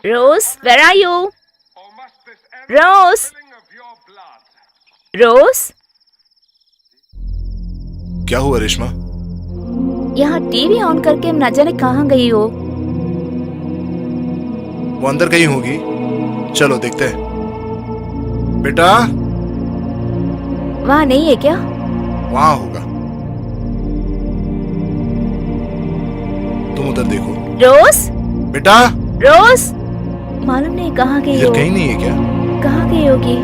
Rose, where are you? Rose, Rose. क्या हुआ रेशमा? यहाँ टीवी ऑन करके न जाने कहाँ गई हो। वो अंदर कहीं होगी, चलो देखते हैं। बेटा, वहाँ नहीं है क्या? वहां होगा, तुम उधर देखो। रोज, बेटा, रोज, मालूम नहीं कहाँ गई इधर हो। कहीं नहीं है क्या? कहाँ गई होगी?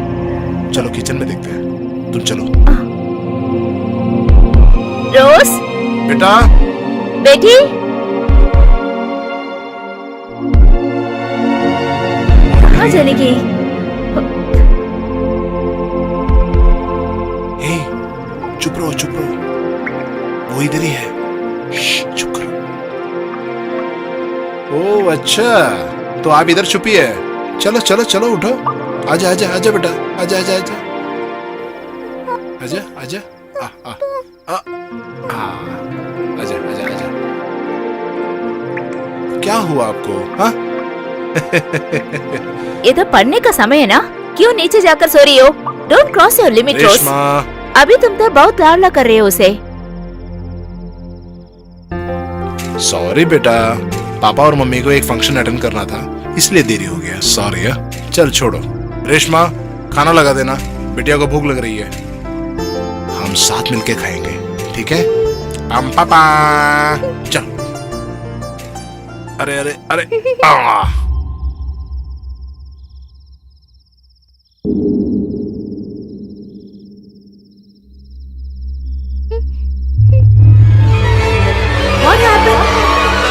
चलो किचन में देखते हैं, तुम चलो। रोज, बेटा, बेटी, कहाँ चली गई? हे, चुप रहो, चुप रहो, वो इधर ही है। चुप करो। ओह अच्छा, तो आप इधर छुपी है। चलो चलो चलो, उठो, आजा आजा आजा बेटा, आजा आजा आजा आजा आजा आ आ आ आ आजा आजा आजा। क्या हुआ आपको? हाँ? ये तो पढ़ने का समय है ना, क्यों नीचे जाकर सो रही हो? डोंट क्रॉस योर लिमिट रोज। रेशमा, अभी तुम तो बहुत लाडला कर रहे हो उसे। सॉरी बेटा, पापा और मम्मी को एक फंक्शन अटेंड करना था, इसलिए देरी हो गया। सॉरी यार, चल छोड़ो। रेशमा, खाना लगा देना, बिटिया को भूख लग रही है। हम साथ मिलके खाएंगे, ठीक है? पापा, चल। अरे अरे अरे What happened?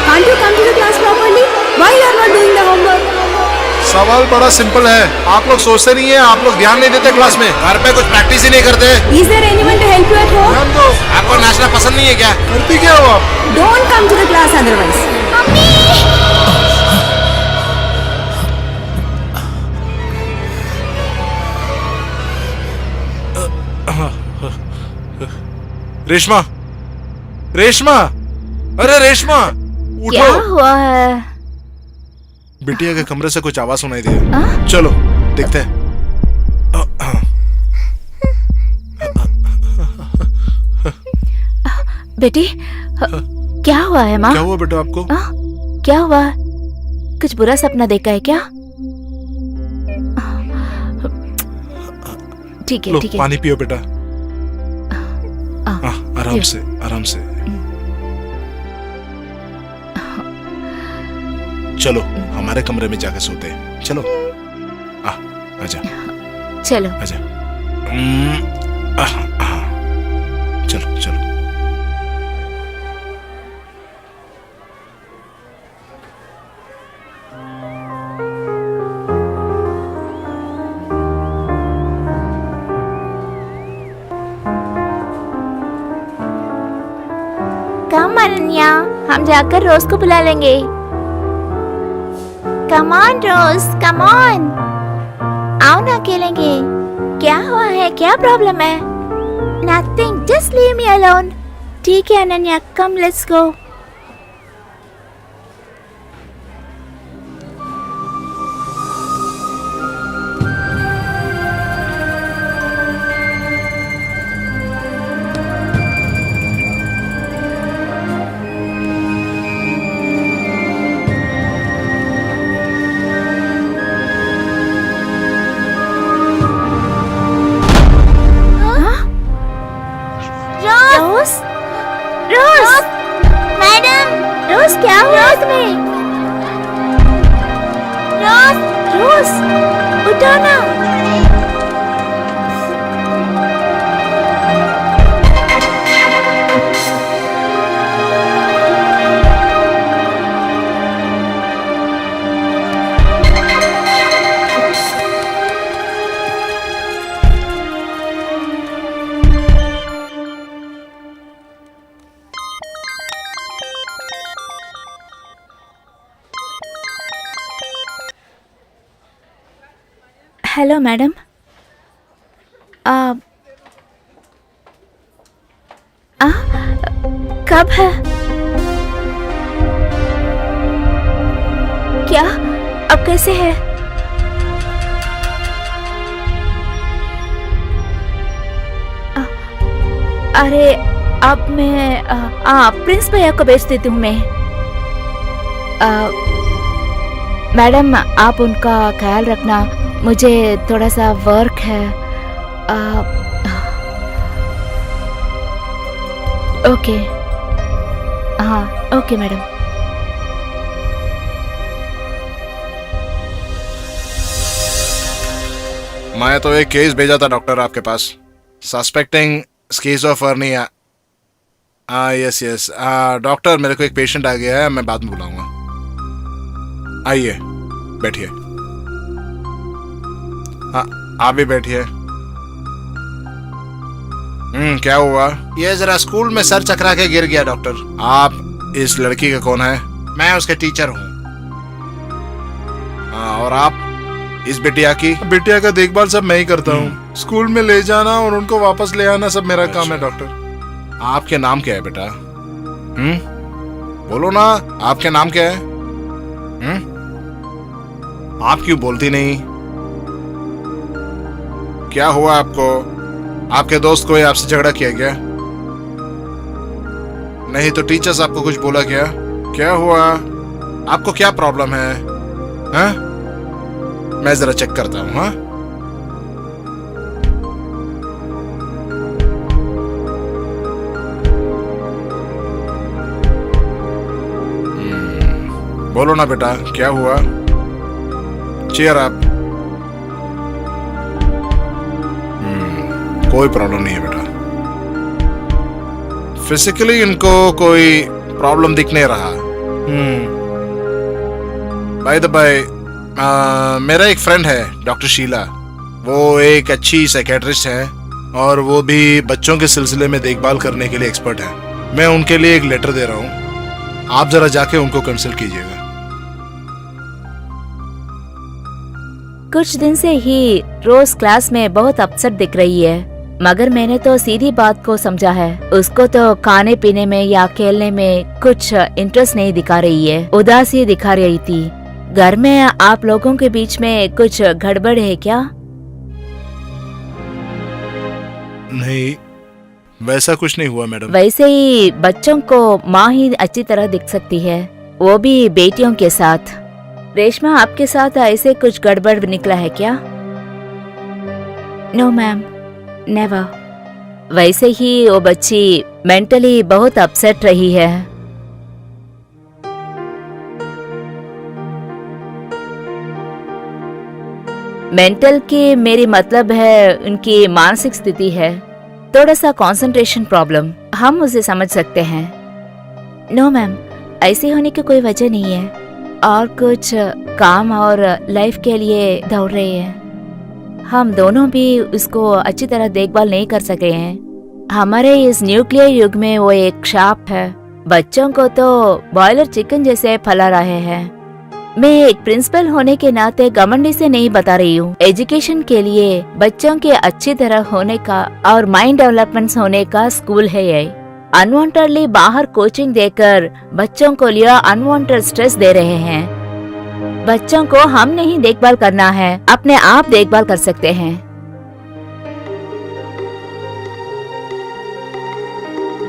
Can't you come to the class properly? Why you are not doing the homework? सवाल बड़ा सिंपल है, आप लोग सोचते नहीं है, आप लोग ध्यान नहीं देते क्लास में, घर पे कुछ प्रैक्टिस ही नहीं करते। Is there anyone to help you at home? ध्यान दो। आपको नाचना पसंद नहीं है क्या? करती क्या हो आप? Don't come to the class otherwise. Reshma, Reshma, अरे रेशमा, क्या उठो। हुआ है? बिटिया के कमरे से कुछ आवाज सुनाई दिया। हाँ? चलो देखते हैं। बेटी, क्या हुआ है माँ? क्या हुआ बेटा आपको? क्या हुआ? कुछ बुरा सपना देखा है क्या? ठीक है लो ठीक है। पानी पियो बेटा। आराम पियो। से आराम से। चलो हमारे कमरे में जाकर सोते हैं, चलो। आजा चलो। आजा। चलो चलो। कम अनन्या, हम जाकर रोज को बुला लेंगे। Come on rose, come on, आओ ना खेलेंगे। क्या हुआ है? क्या प्रॉब्लम है? Nothing, just leave me alone. ठीक है Ananya, come let's go. Rose, Rose, madam, Rose क्या हुआ तुम्हें? रोज, रोज, उठो ना। हेलो मैडम, कब है? क्या अब कैसे है? अरे अब मैं प्रिंस भैया को भेज देती हूँ मैं। मैडम आप उनका ख्याल रखना, मुझे थोड़ा सा वर्क है। ओके, हाँ ओके मैडम। मैं तो एक केस भेजा था डॉक्टर आपके पास, suspecting schizophrenia. Yes yes doctor, मेरे को एक पेशेंट आ गया है, मैं बाद में बुलाऊंगा। आइए बैठिए। आप भी बैठिए। क्या हुआ? ये जरा स्कूल में सर चकरा के गिर गया डॉक्टर। आप इस लड़की का कौन है? मैं उसके टीचर हूँ। और आप इस बिटिया की? बिटिया का देखभाल सब मैं ही करता हूँ। स्कूल में ले जाना और उनको वापस ले आना सब मेरा काम है डॉक्टर। आपके नाम क्या है बेटा? बोलो ना, आपके नाम क्या है? आप क्यों बोलती नहीं? क्या हुआ आपको? आपके दोस्त कोई आपसे झगड़ा किया क्या? नहीं तो टीचर्स आपको कुछ बोला क्या? क्या हुआ? आपको क्या प्रॉब्लम है? हाँ? मैं जरा चेक करता हूँ। हाँ, बोलो ना बेटा, क्या हुआ? Cheer up. कोई प्रॉब्लम नहीं है बेटा। फिजिकली इनको कोई प्रॉब्लम दिख नहीं रहा। बाय द बाय, मेरा एक फ्रेंड है डॉक्टर शीला, वो एक अच्छी साइकेट्रिस्ट है और वो भी बच्चों के सिलसिले में देखभाल करने के लिए एक्सपर्ट है। मैं उनके लिए एक लेटर दे रहा हूँ, आप जरा जाके उनको कंसल्ट कीजिएगा। कुछ दिन से ही रोज क्लास में बहुत अपसेट दिख रही है, मगर मैंने तो सीधी बात को समझा है। उसको तो खाने पीने में या खेलने में कुछ इंटरेस्ट नहीं दिखा रही है, उदासी दिखा रही थी। घर में आप लोगों के बीच में कुछ गड़बड़ है क्या? नहीं, वैसा कुछ नहीं हुआ मैडम। वैसे ही बच्चों को माँ ही अच्छी तरह दिख सकती है, वो भी बेटियों के साथ। रेशमा, आपके साथ ऐसे कुछ गड़बड़ निकला है क्या? No ma'am, never. वैसे ही वो बच्ची मेंटली बहुत अपसेट रही है। मेंटल की मेरी मतलब है उनकी मानसिक स्थिति है, थोड़ा सा कंसंट्रेशन प्रॉब्लम, हम उसे समझ सकते हैं। नो मैम, ऐसे होने की कोई वजह नहीं है, और कुछ काम और लाइफ के लिए दौड़ रहे हैं। हम दोनों भी उसको अच्छी तरह देखभाल नहीं कर सके हैं। हमारे इस न्यूक्लियर युग में वो एक शाप है, बच्चों को तो बॉयलर चिकन जैसे फैला रहे हैं। मैं एक प्रिंसिपल होने के नाते घमंडी से नहीं बता रही हूँ। एजुकेशन के लिए बच्चों के अच्छी तरह होने का और माइंड डेवलपमेंट होने का स्कूल है ये। अनवांटेडली बाहर कोचिंग देकर बच्चों को लिए अनवांटेड स्ट्रेस दे रहे हैं। बच्चों को हम नहीं देखभाल करना है, अपने आप देखभाल कर सकते हैं।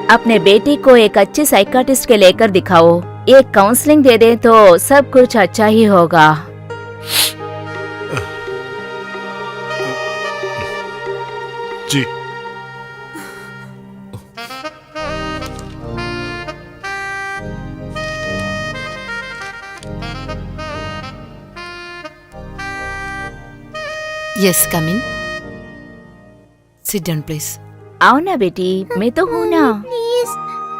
अपने बेटी को एक अच्छी साइकाट्रिस्ट के लेकर दिखाओ, एक काउंसलिंग दे दे तो सब कुछ अच्छा ही होगा। जी, Yes, come in. Sit down, please. आओ ना बेटी, मैं तो हूँ ना।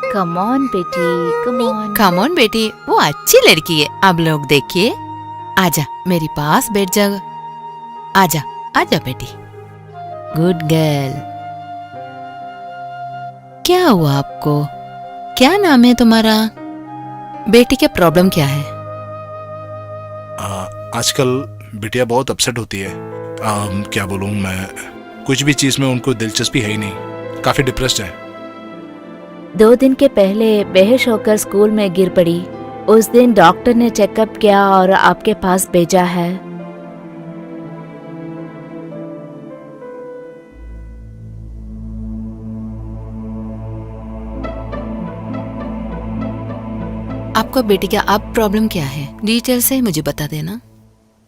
कम ऑन बेटी, कम ऑन। Come on, बेटी, वो अच्छी लड़की है। अब लोग देखिए। आजा, मेरे पास बैठ जा। आजा, आजा बेटी। Good girl. क्या हुआ आपको? क्या नाम है तुम्हारा? बेटी क्या प्रॉब्लम क्या है? आजकल बिटिया बहुत अपसेट होती है। क्या बोलूं मैं, कुछ भी चीज में उनको दिलचस्पी है ही नहीं, काफी डिप्रेस्ड है। 2 दिन के पहले बेहोश होकर स्कूल में गिर पड़ी। उस दिन डॉक्टर ने चेकअप किया और आपके पास भेजा है। आपका बेटी का अब प्रॉब्लम क्या है, डिटेल से मुझे बता देना।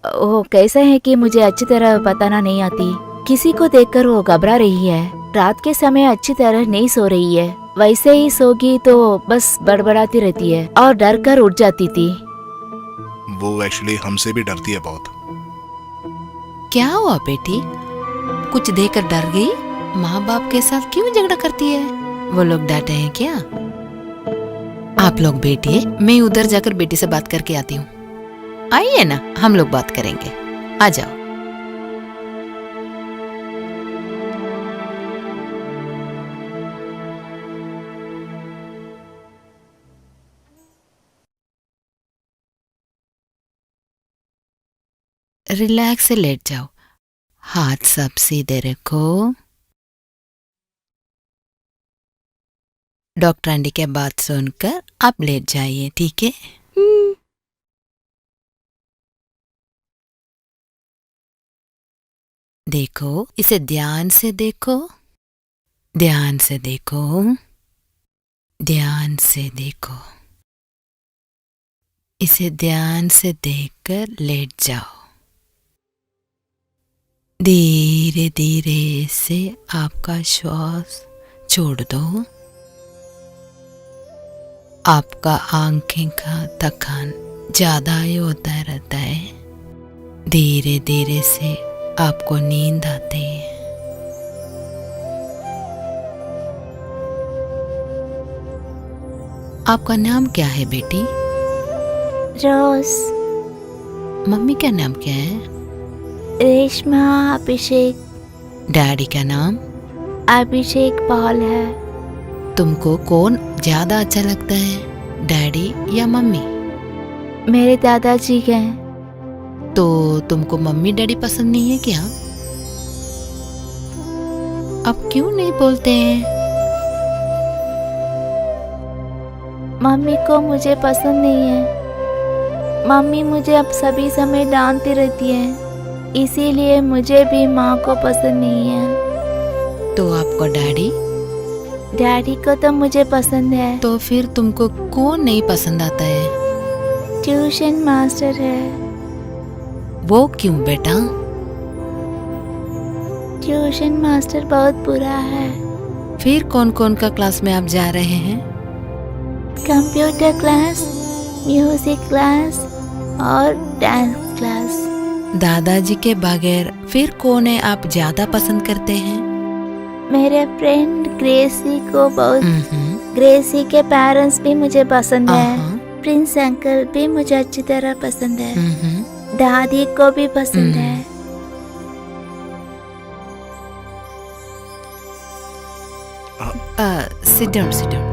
वो कैसा है कि मुझे अच्छी तरह बताना नहीं आती। किसी को देखकर वो घबरा रही है। रात के समय अच्छी तरह नहीं सो रही है। वैसे ही सोगी तो बस बड़बड़ाती रहती है और डर कर उठ जाती थी। वो एक्चुअली हमसे भी डरती है बहुत। क्या हुआ बेटी, कुछ देखकर डर गई? माँ बाप के साथ क्यों झगड़ा करती है? वो लोग डांटे हैं क्या? आप लोग बैठिए, मैं उधर जाकर बेटी से बात करके आती हूँ। आइए ना, हम लोग बात करेंगे। आ जाओ। रिलैक्स से लेट जाओ, हाथ सब सीधे रखो। डॉक्टर आंटी के बात सुनकर आप लेट जाइए, ठीक है? देखो, इसे ध्यान से देखो, ध्यान से देखो, ध्यान से देखो। इसे ध्यान से देखकर लेट जाओ। धीरे धीरे से आपका श्वास छोड़ दो। आपका आंखें का थकान ज्यादा ही होता रहता है। धीरे धीरे से आपको नींद आती है। आपका नाम क्या है बेटी? रोज। मम्मी का नाम क्या है? रेशमा अभिषेक। डैडी का नाम? अभिषेक पॉल है। तुमको कौन ज्यादा अच्छा लगता है, डैडी या मम्मी? मेरे दादाजी हैं। तो तुमको मम्मी डैडी पसंद नहीं है क्या? अब क्यों नहीं बोलते हैं? मम्मी को मुझे पसंद नहीं है। मम्मी मुझे अब सभी समय डांटती रहती है, इसीलिए मुझे भी माँ को पसंद नहीं है। तो आपको डैडी? डैडी को तो मुझे पसंद है। तो फिर तुमको कौन नहीं पसंद आता है? ट्यूशन मास्टर है। वो क्यों बेटा? ट्यूशन मास्टर बहुत बुरा है। फिर कौन कौन का क्लास में आप जा रहे हैं? कंप्यूटर क्लास, म्यूजिक क्लास और डांस क्लास। दादाजी के बगैर फिर कौन है आप ज्यादा पसंद करते हैं? मेरे फ्रेंड ग्रेसी को बहुत। ग्रेसी के पेरेंट्स भी मुझे पसंद है। प्रिंस अंकल भी मुझे अच्छी तरह पसंद है। दादी को भी पसंद है। Sit down, sit down.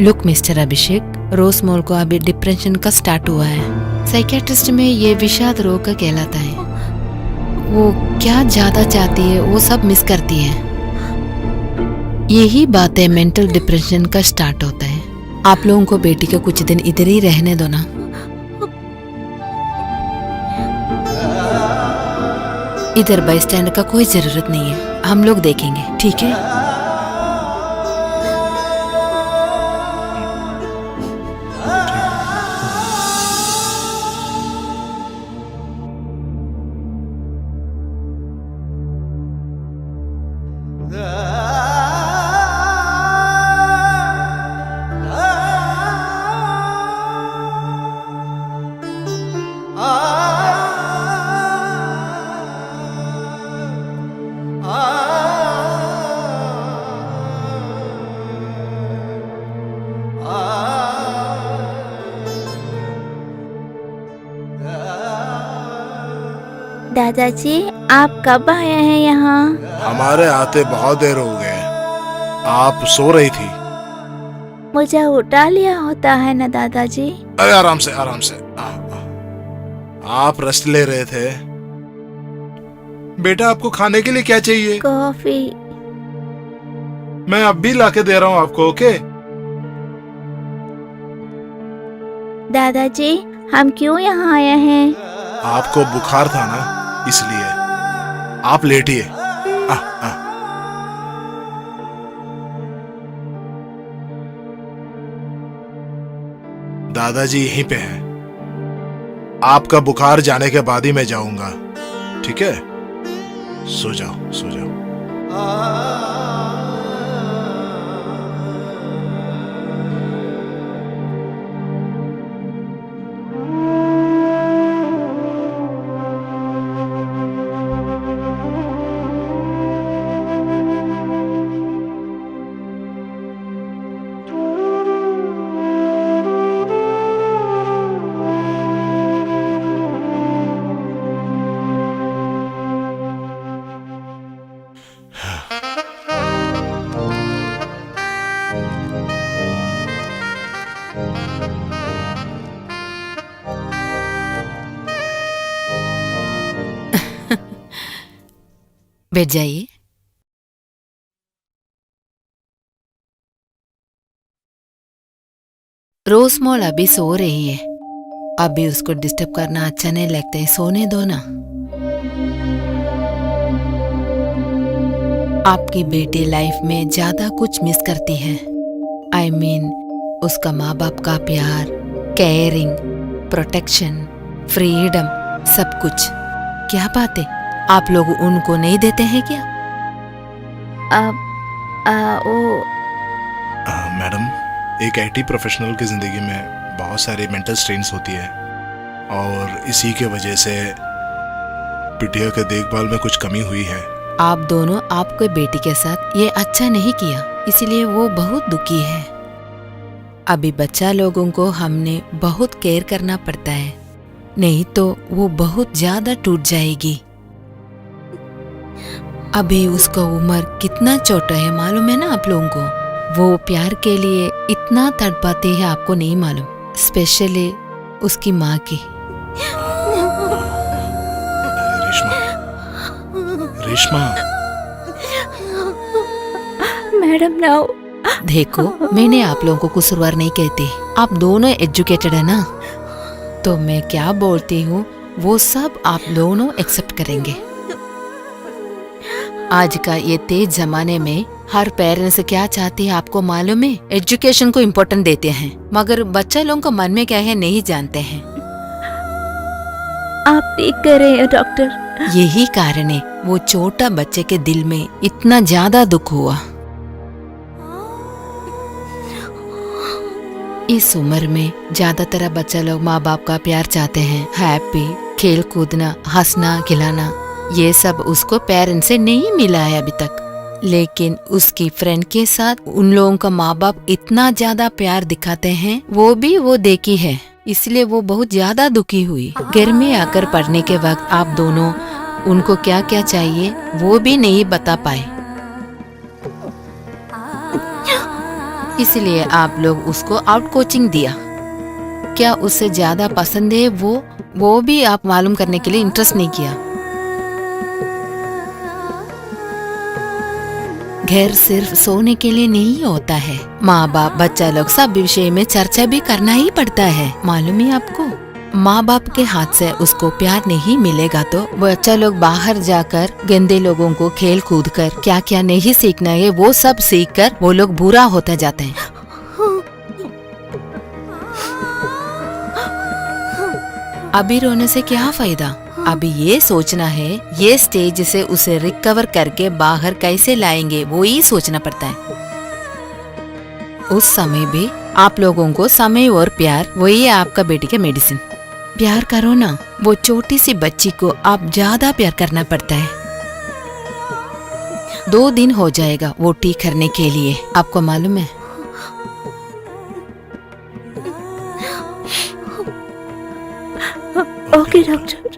Look mister Abhishek, Rosemol को अभी डिप्रेशन का स्टार्ट हुआ है। साइकियाट्रिस्ट में ये विषाद रोग का कहलाता है। वो क्या ज्यादा चाहती है वो सब मिस करती है। यही बातें मेंटल डिप्रेशन का स्टार्ट होता है। आप लोगों को बेटी को कुछ दिन इधर ही रहने दो ना। इधर बाईस्टैंड का कोई जरूरत नहीं है, हम लोग देखेंगे, ठीक है? दादाजी, आप कब आए हैं यहाँ? हमारे आते बहुत देर हो गए। आप सो रही थी। मुझे उठा लिया होता है ना दादाजी? अरे आराम से, आराम से। आप रेस्ट ले रहे थे। बेटा आपको खाने के लिए क्या चाहिए? कॉफी। मैं अब भी लाके दे रहा हूँ आपको, ओके? दादाजी, हम क्यों यहाँ आए हैं? आपको बुखार था ना, इसलिए। आप लेटिए। दादाजी यहीं पे हैं। आपका बुखार जाने के बाद ही मैं जाऊंगा, ठीक है? सो जाओ, सो जाओ। बैठ जाइए। रोजमोल अभी सो रही है। अभी उसको डिस्टर्ब करना अच्छा नहीं लगता है, सोने दो ना। आपकी बेटी लाइफ में ज्यादा कुछ मिस करती है। I mean, उसका माँ बाप का प्यार, केयरिंग, प्रोटेक्शन, फ्रीडम, सब कुछ। क्या बात है, आप लोग उनको नहीं देते हैं क्या? मैडम, एक आईटी प्रोफेशनल की जिंदगी में बहुत सारे मेंटल स्ट्रेन्स होती है और इसी के वजह से बिटिया के देखभाल में कुछ कमी हुई है। आप दोनों आपके बेटी के साथ ये अच्छा नहीं किया, इसलिए वो बहुत दुखी है। अभी बच्चा लोगों को हमने बहुत केयर करना पड़ता है, नहीं तो वो बहुत ज्यादा टूट जाएगी। अभी उसका उम्र कितना छोटा है मालूम है ना आप लोगों को? वो प्यार के लिए इतना तड़पाती है, आपको नहीं मालूम, स्पेशली उसकी माँ की। Reshma, madam now. देखो, मैंने आप लोगों को कसूरवार नहीं कहती, आप दोनों एजुकेटेड है ना, तो मैं क्या बोलती हूँ वो सब आप दोनों एक्सेप्ट करेंगे। आज का ये तेज जमाने में हर पेरेंट्स क्या चाहती है आपको मालूम है? एजुकेशन को इम्पोर्टेंट देते हैं, मगर बच्चा लोगों का मन में क्या है नहीं जानते हैं। आप ठीक कह रहे हैं डॉक्टर। यही कारण है वो छोटा बच्चे के दिल में इतना ज्यादा दुख हुआ। इस उम्र में ज्यादातर बच्चा लोग माँ बाप का प्यार चाहते हैं, हैप्पी, खेल कूदना, हंसना खिलाना, ये सब उसको पेरेंट्स से नहीं मिला है अभी तक। लेकिन उसकी फ्रेंड के साथ उन लोगों का माँ बाप इतना ज्यादा प्यार दिखाते हैं, वो भी वो देखी है, इसलिए वो बहुत ज्यादा दुखी हुई। घर में आकर पढ़ने के वक्त आप दोनों उनको क्या क्या चाहिए वो भी नहीं बता पाए, इसलिए आप लोग उसको आउट कोचिंग दिया। क्या उससे ज्यादा पसंद है वो भी आप मालूम करने के लिए इंटरेस्ट नहीं किया। घर सिर्फ सोने के लिए नहीं होता है, माँ बाप बच्चा लोग सब विषय में चर्चा भी करना ही पड़ता है, मालूम है आपको? माँ बाप के हाथ से उसको प्यार नहीं मिलेगा तो बच्चा लोग बाहर जाकर गंदे लोगों को खेल कूद कर क्या क्या नहीं सीखना है वो सब सीख कर वो लोग बुरा होते जाते हैं। अभी रोने से क्या फायदा? अभी ये सोचना है ये स्टेज से उसे रिकवर करके बाहर कैसे लाएंगे, वो ही सोचना पड़ता है। उस समय भी आप लोगों को समय और प्यार वही है आपका बेटी का मेडिसिन। प्यार करो ना, वो छोटी सी बच्ची को आप ज्यादा प्यार करना पड़ता है। 2 दिन हो जाएगा वो ठीक करने के लिए, आपको मालूम है? Okay doctor.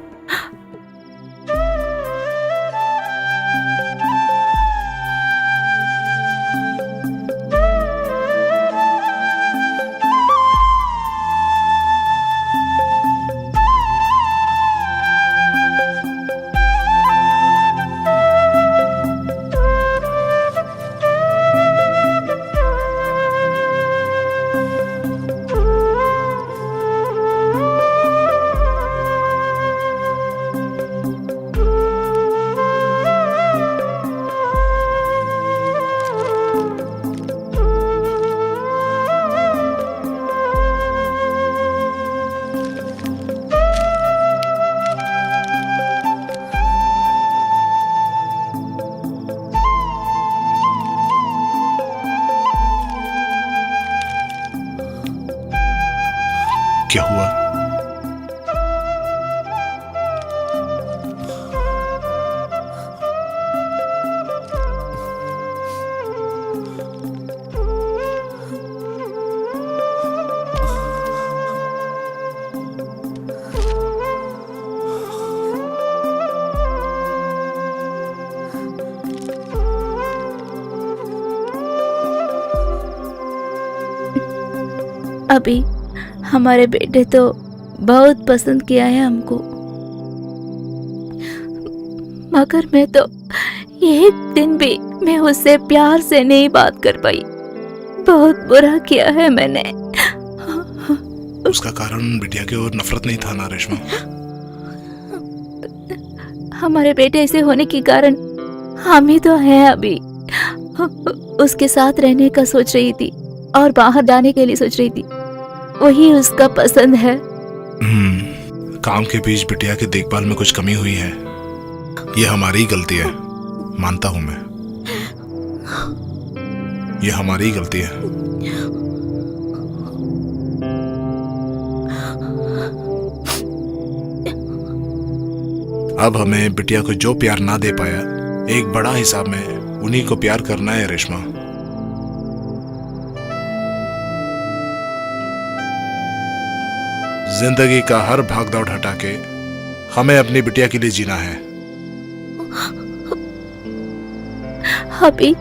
अभी हमारे बेटे तो बहुत पसंद किया है हमको, मगर मैं तो एक दिन भी मैं उससे प्यार से नहीं बात कर पाई। बहुत बुरा किया है मैंने। उसका कारण बिटिया की ओर नफरत नहीं था ना रेशमा? हमारे बेटे ऐसे होने के कारण हम ही तो हैं अभी। उसके साथ रहने का सोच रही थी और बाहर जाने के लिए सोच रही थी, वही उसका पसंद है। काम के बीच बिटिया की देखभाल में कुछ कमी हुई है, ये हमारी ही गलती है, मानता हूं मैं। ये हमारी ही गलती है। अब हमें बिटिया को जो प्यार ना दे पाया, एक बड़ा हिसाब में उन्हीं को प्यार करना है रेशमा। जिंदगी का हर भागदौड़ हटा के हमें अपनी बिटिया के लिए जीना है। अभी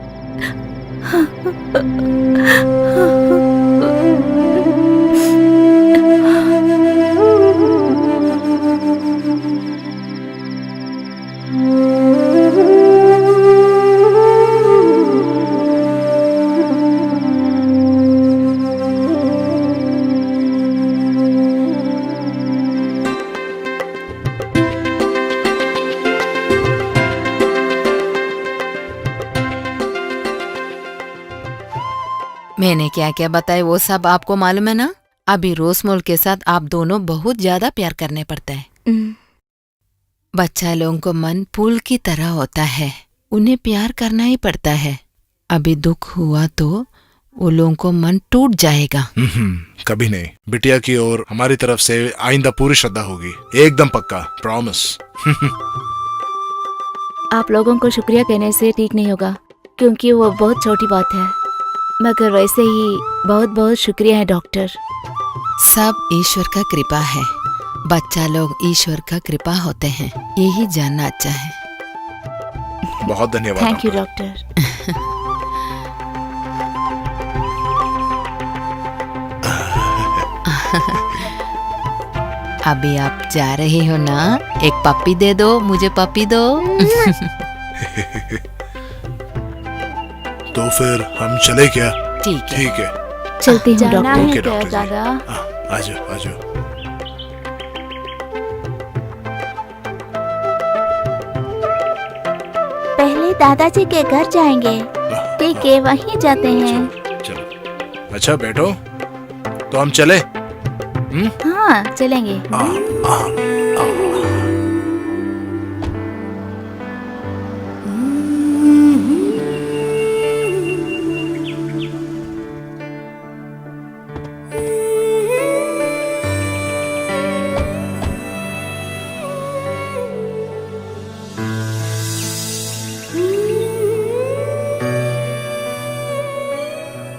मैंने क्या क्या बताया वो सब आपको मालूम है ना। अभी रोसमोल के साथ आप दोनों बहुत ज्यादा प्यार करने पड़ता है। बच्चा लोगों को मन फूल की तरह होता है, उन्हें प्यार करना ही पड़ता है। अभी दुख हुआ तो वो लोगों को मन टूट जाएगा। कभी नहीं। बिटिया की ओर हमारी तरफ से आइंदा पूरी श्रद्धा होगी, एकदम पक्का, प्रॉमिस। आप लोगों को शुक्रिया कहने से ठीक नहीं होगा, क्योंकि वो बहुत छोटी बात है, मगर वैसे ही बहुत बहुत शुक्रिया है डॉक्टर। सब ईश्वर का कृपा है, बच्चा लोग ईश्वर का कृपा होते हैं, यही जानना अच्छा है। बहुत धन्यवाद। Thank you doctor. अभी आप जा रही हो ना, एक पप्पी दे दो, मुझे पप्पी दो। तो फिर हम चले क्या? ठीक है। ठीक है, चलती हूँ ओके डॉक्टर। डॉक्टर जी। दादा आ जाओ आ जाओ। पहले दादाजी के घर जाएंगे, ठीक है, वहीं जाते हैं। चलो अच्छा बैठो, तो हम चले। हाँ चलेंगे।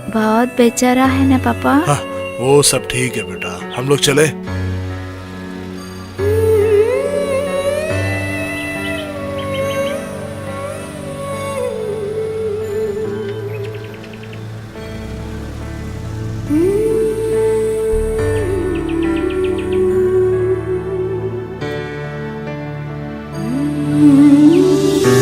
बहुत बेचारा है ना पापा। हाँ, वो सब ठीक है बेटा, हम लोग चले। Hmm.